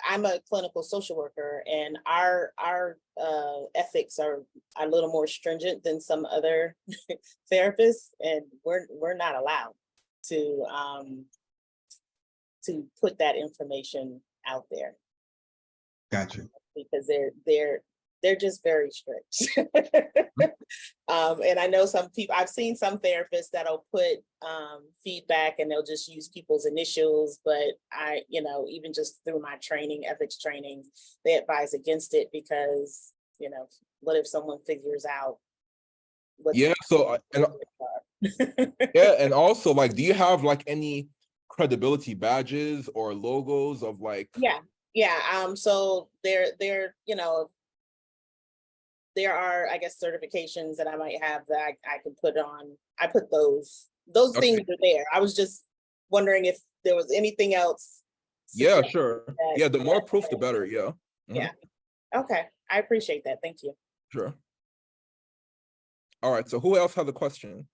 I'm a clinical social worker, and our ethics are a little more stringent than some other therapists, and we're not allowed to put that information out there. Gotcha. Because they're just very strict. And I know I've seen some therapists that'll put feedback and they'll just use people's initials, but even just through my ethics training, they advise against it because, what if someone figures out what? Yeah, so yeah, and also, like, do you have like any credibility badges or logos of like? Yeah. So there are, I guess, certifications that I might have that I can put on. I put those things are there. I was just wondering if there was anything else Yeah, suggest sure. that- Yeah, the more proof, the better. Yeah. Mhm. Yeah. Okay, I appreciate that. Thank you. Sure. All right. So who else has a question?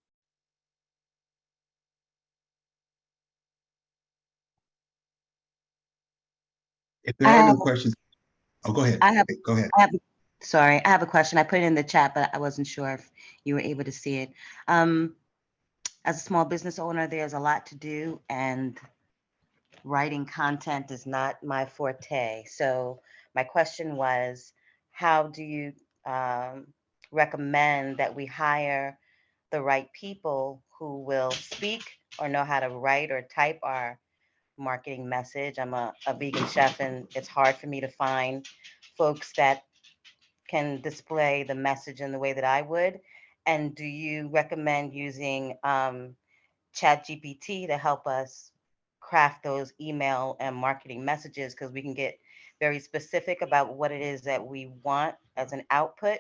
If there are no have- questions, oh, go ahead. I have- Go ahead. Sorry, I have a question. I put it in the chat, but I wasn't sure if you were able to see it. As a small business owner, there's a lot to do, and writing content is not my forte. So my question was, how do you recommend that we hire the right people who will speak or know how to write or type our marketing message? I'm a vegan chef, and it's hard for me to find folks that can display the message in the way that I would. And do you recommend using ChatGPT to help us craft those email and marketing messages? Because we can get very specific about what it is that we want as an output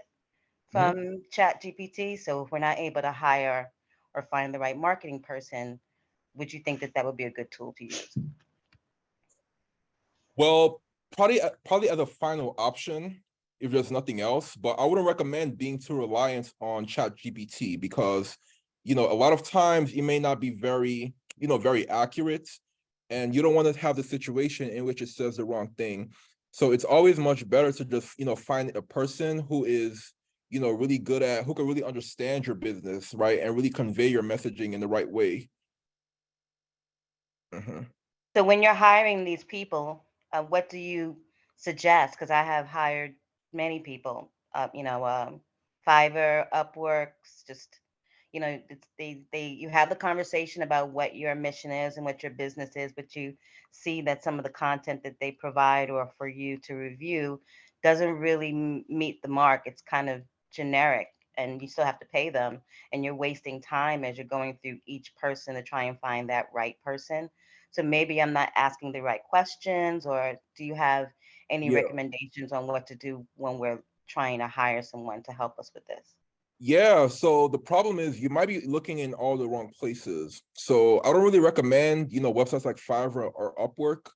from ChatGPT. So if we're not able to hire or find the right marketing person, would you think that that would be a good tool to use? Well, probably as a final option, if there's nothing else, but I wouldn't recommend being too reliant on ChatGPT because, a lot of times it may not be very, very accurate, and you don't want to have the situation in which it says the wrong thing. So it's always much better to just, find a person who is, really good at, who can really understand your business, right? And really convey your messaging in the right way. So when you're hiring these people, what do you suggest? Because I have hired many people, Fiverr, Upworks, just, you have the conversation about what your mission is and what your business is, but you see that some of the content that they provide or for you to review doesn't really meet the mark. It's kind of generic, and you still have to pay them, and you're wasting time as you're going through each person to try and find that right person. So maybe I'm not asking the right questions, or do you have any Yeah. recommendations on what to do when we're trying to hire someone to help us with this? Yeah, so the problem is you might be looking in all the wrong places. So I don't really recommend, websites like Fiverr or Upwork.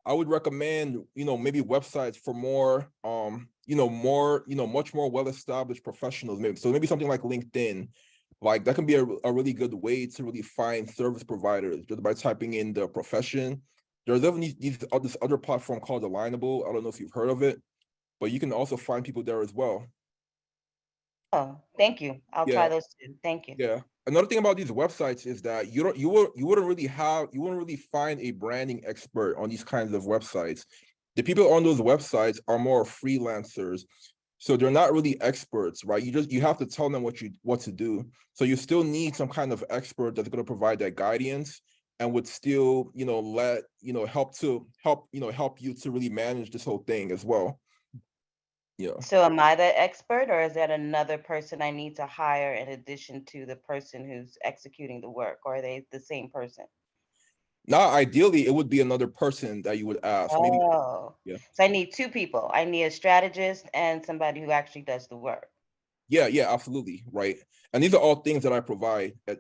I would recommend, maybe websites for more, much more well-established professionals. So maybe something like LinkedIn, like that can be a really good way to really find service providers just by typing in the profession. There's definitely this other platform called Alignable. I don't know if you've heard of it, but you can also find people there as well. Oh, thank you. I'll try those too. Thank you. Yeah. Another thing about these websites is that you wouldn't really find a branding expert on these kinds of websites. The people on those websites are more freelancers. So they're not really experts, right? You have to tell them what to do. So you still need some kind of expert that's going to provide that guidance and would still, help you to really manage this whole thing as well. Yeah. So am I the expert, or is that another person I need to hire in addition to the person who's executing the work? Or are they the same person? Now, ideally, it would be another person that you would ask. Maybe, Oh, yeah. so I need two people. I need a strategist and somebody who actually does the work. Yeah, absolutely. Right. And these are all things that I provide at,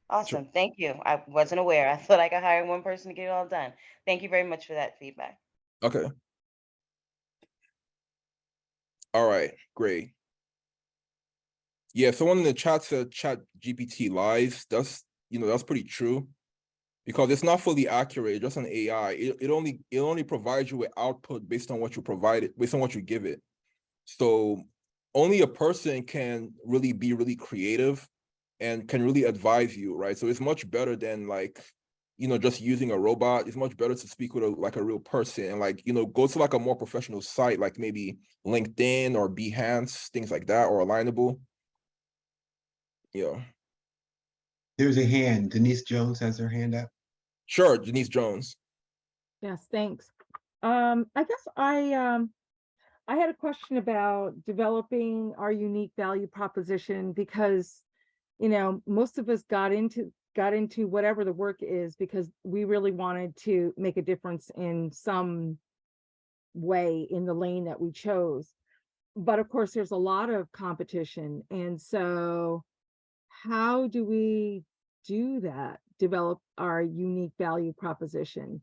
Awesome. Thank you. I wasn't aware. I thought I could hire one person to get it all done. Thank you very much for that feedback. Okay. All right, great. Yeah, someone in the chat said ChatGPT lies. That's pretty true because it's not fully accurate, it's just an AI. It only provides you with output based on what you provide it, based on what you give it. So only a person can really be really creative and can really advise you, right? So it's much better than just using a robot. It's much better to speak with a real person and go to a more professional site, like maybe LinkedIn or Behance, things like that, or Alignable. Yeah. There's a hand. Denise Jones has her hand up. Sure, Denise Jones. Yes, thanks. I guess I had a question about developing our unique value proposition because, most of us got into whatever the work is because we really wanted to make a difference in some way in the lane that we chose. But of course, there's a lot of competition. And so how do we do that? develop our unique value proposition.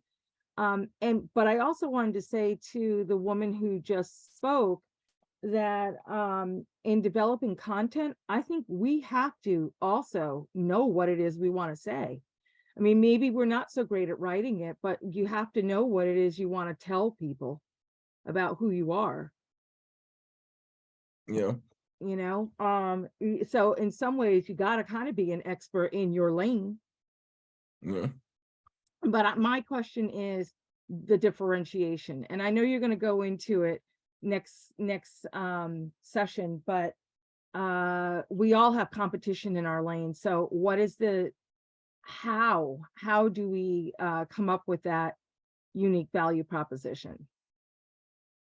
But I also wanted to say to the woman who just spoke that in developing content, I think we have to also know what it is we want to say. I mean, maybe we're not so great at writing it, but you have to know what it is you want to tell people about who you are. Yeah. You know, so in some ways you got to kind of be an expert in your lane. Yeah. But my question is the differentiation, and I know you're going to go into it next session, but we all have competition in our lane. So what is the how do we come up with that unique value proposition?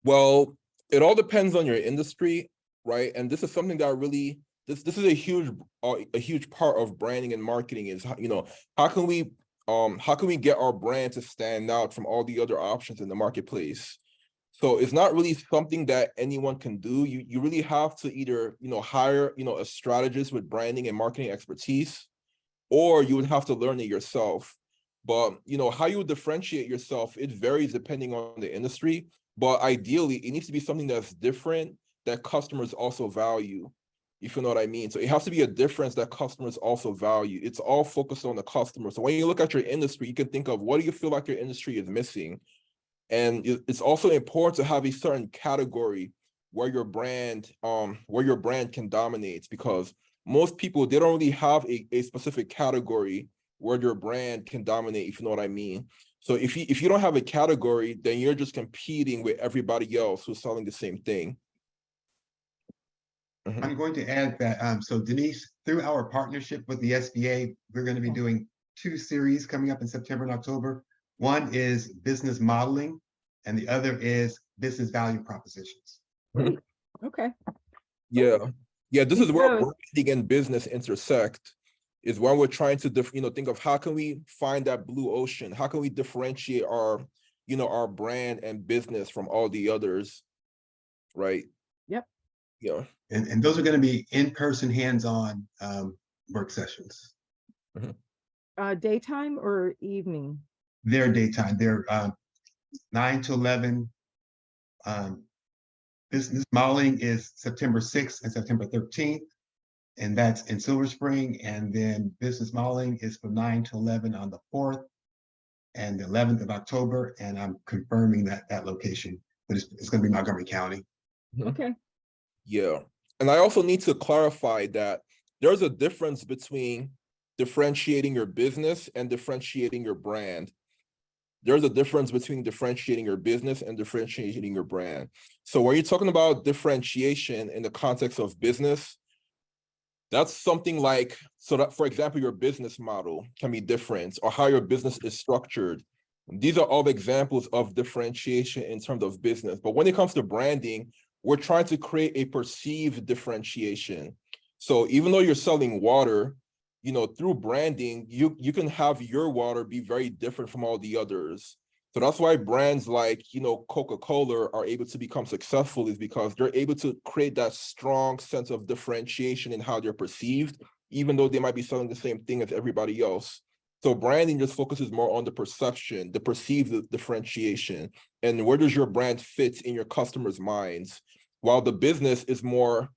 Well, it all depends on your industry, right? And this is something that really this is a huge part of branding and marketing is how can we get our brand to stand out from all the other options in the marketplace? So it's not really something that anyone can do. You really have to either hire a strategist with branding and marketing expertise, or you would have to learn it yourself. But how you would differentiate yourself, it varies depending on the industry. But ideally, it needs to be something that's different that customers also value, if you know what I mean. So it has to be a difference that customers also value. It's all focused on the customer. So when you look at your industry, you can think of what do you feel like your industry is missing? And it's also important to have a certain category where your brand can dominate, because most people, they don't really have a specific category where your brand can dominate, if you know what I mean. So if you don't have a category, then you're just competing with everybody else who's selling the same thing. I'm going to add that, so Denise, through our partnership with the SBA, we're going to be doing 2 series coming up in September and October. One is business modeling, and the other is business value propositions. Great. Okay. Yeah. This is where Because- branding and business intersect, is when we're trying to think of how can we find that blue ocean? How can we differentiate our brand and business from all the others, right? Yep. Yeah. And those are going to be in-person, hands-on work sessions. Daytime or evening? They're daytime. They're 9 to 11. Business modeling is September 6th and September 13th, and that's in Silver Spring. And then business modeling is from 9 to 11 on the 4th and the 11th of October. And I'm confirming that location, but it's going to be Montgomery County. Okay. Yeah. And I also need to clarify that there's a difference between differentiating your business and differentiating your brand. There's a difference between differentiating your business and differentiating your brand. So when you're talking about differentiation in the context of business, that's something like, so that, for example, your business model can be different, or how your business is structured. These are all examples of differentiation in terms of business. But when it comes to branding, we're trying to create a perceived differentiation. So even though you're selling water, through branding, you can have your water be very different from all the others. So that's why brands like, Coca-Cola are able to become successful, is because they're able to create that strong sense of differentiation in how they're perceived, even though they might be selling the same thing as everybody else. So branding just focuses more on the perception, the perceived differentiation, and where does your brand fit in your customers' minds, while the business is more,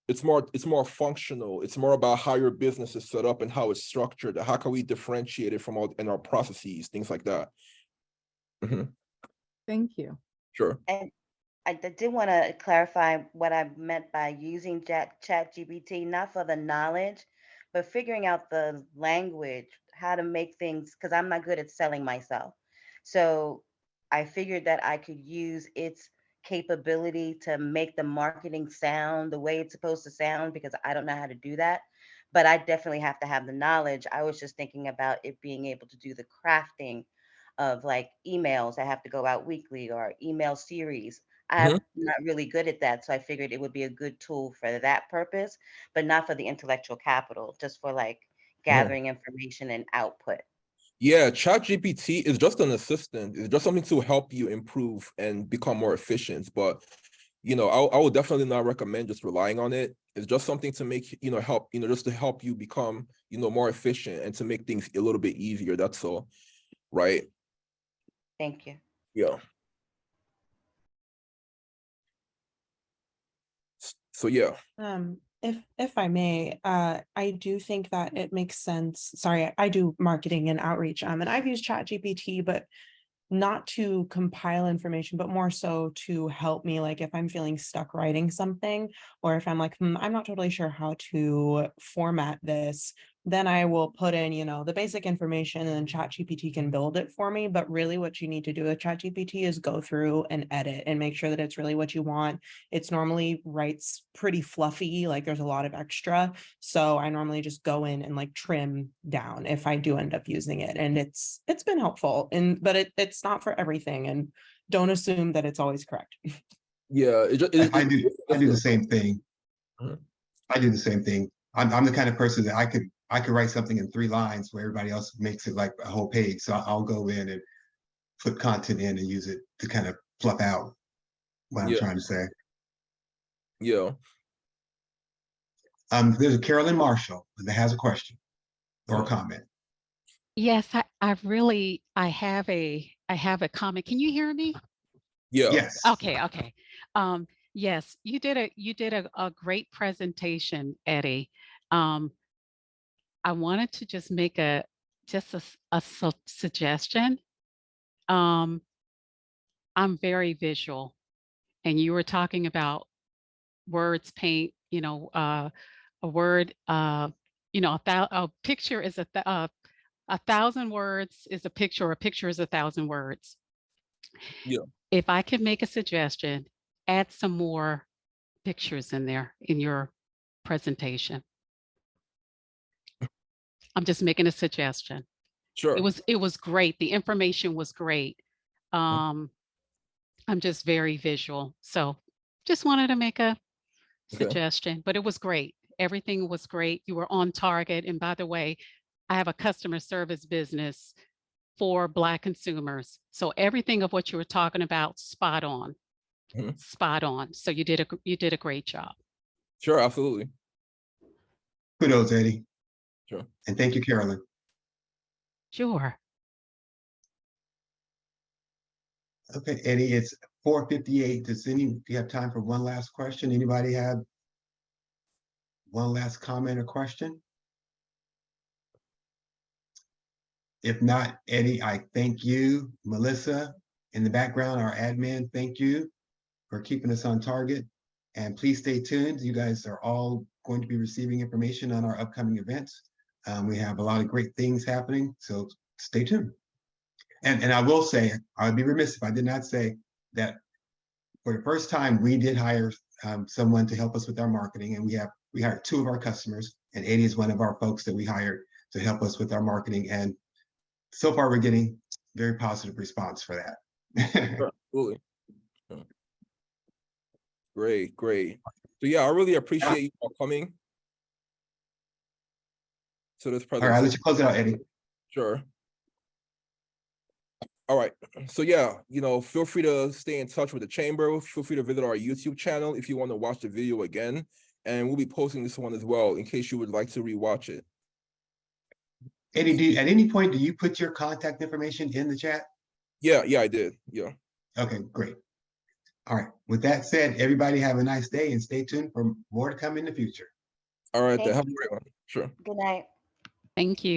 it's more functional. It's more about how your business is set up and how it's structured. How can we differentiate it from all in our processes, things like that. Thank you. Sure. And I did want to clarify what I meant by using ChatGPT, not for the knowledge, but figuring out the language, how to make things, because I'm not good at selling myself. So I figured that I could use its capability to make the marketing sound the way it's supposed to sound, because I don't know how to do that. But I definitely have to have the knowledge. I was just thinking about it being able to do the crafting of like emails that have to go out weekly, or email series. I'm not really good at that. So I figured it would be a good tool for that purpose, but not for the intellectual capital, just for like gathering information and output. Yeah, ChatGPT is just an assistant. It's just something to help you improve and become more efficient. But I would definitely not recommend just relying on it. It's just something to make, help, just to help you become, more efficient and to make things a little bit easier. That's all, right? Thank you. Yeah. So yeah. If I may, I do think that it makes sense. Sorry, I do marketing and outreach, and I've used ChatGPT, but not to compile information, but more so to help me, like if I'm feeling stuck writing something, or if I'm like, I'm not totally sure how to format this, then I will put in, the basic information, and then ChatGPT can build it for me. But really what you need to do with ChatGPT is go through and edit and make sure that it's really what you want. It's normally writes pretty fluffy, like there's a lot of extra. So I normally just go in and like trim down if I do end up using it. And it's been helpful. But it's not for everything. And don't assume that it's always correct. Yeah, I do the same thing. Mhm. I do the same thing. I'm the kind of person that I could write something in 3 lines where everybody else makes it like a whole page. So I'll go in and put content in and use it to kind of fluff out what I'm Yeah. trying to say. Yeah. There's a Carolyn Marshall that has a question or a Uh-huh. comment. Yes, I have a comment. Can you hear me? Yeah. Yes. Okay. Yes, you did a great presentation, Eddie. I wanted to just make a suggestion. I'm very visual, and you were talking about words paint, a word, a picture is a 1,000 words is a picture, a picture is 1,000 words. Yeah. If I could make a suggestion, add some more pictures in there in your presentation. I'm just making a suggestion. Sure. It was great. The information was great. I'm just very visual. So just wanted to make a suggestion, but it was great. Everything was great. You were on target. And by the way, I have a customer service business for Black consumers. So everything of what you were talking about, spot on. Mhm. Spot on. So you did a great job. Sure, absolutely. Kudos, Eddie. Sure. And thank you, Carolyn. Sure. Okay, Eddie, it's 4:58. Do you have time for one last question? Anybody have one last comment or question? If not, Eddie, I thank you. Melissa, in the background, our admin, thank you for keeping us on target. And please stay tuned. You guys are all going to be receiving information on our upcoming events. We have a lot of great things happening, so stay tuned. And I will say, I would be remiss if I did not say that for the first time, we did hire someone to help us with our marketing, and we hired 2 of our customers, and Eddie is one of our folks that we hired to help us with our marketing. And so far, we're getting very positive response for that. Sure, absolutely. Yeah. Great. So yeah, I really appreciate you all coming to this All right, I'll let you presentation. close it out, Eddie. Sure. All right. So yeah, feel free to stay in touch with the chamber. Feel free to visit our YouTube channel if you want to watch the video again. And we'll be posting this one as well in case you would like to rewatch it. Eddie, at any point, do you put your contact information in the chat? Yeah, I did. Yeah. Okay, great. All right. With that said, everybody have a nice day and stay tuned for more to come in the future. All right, then. Thank Have a you. great one. Sure. Good night. Thank you.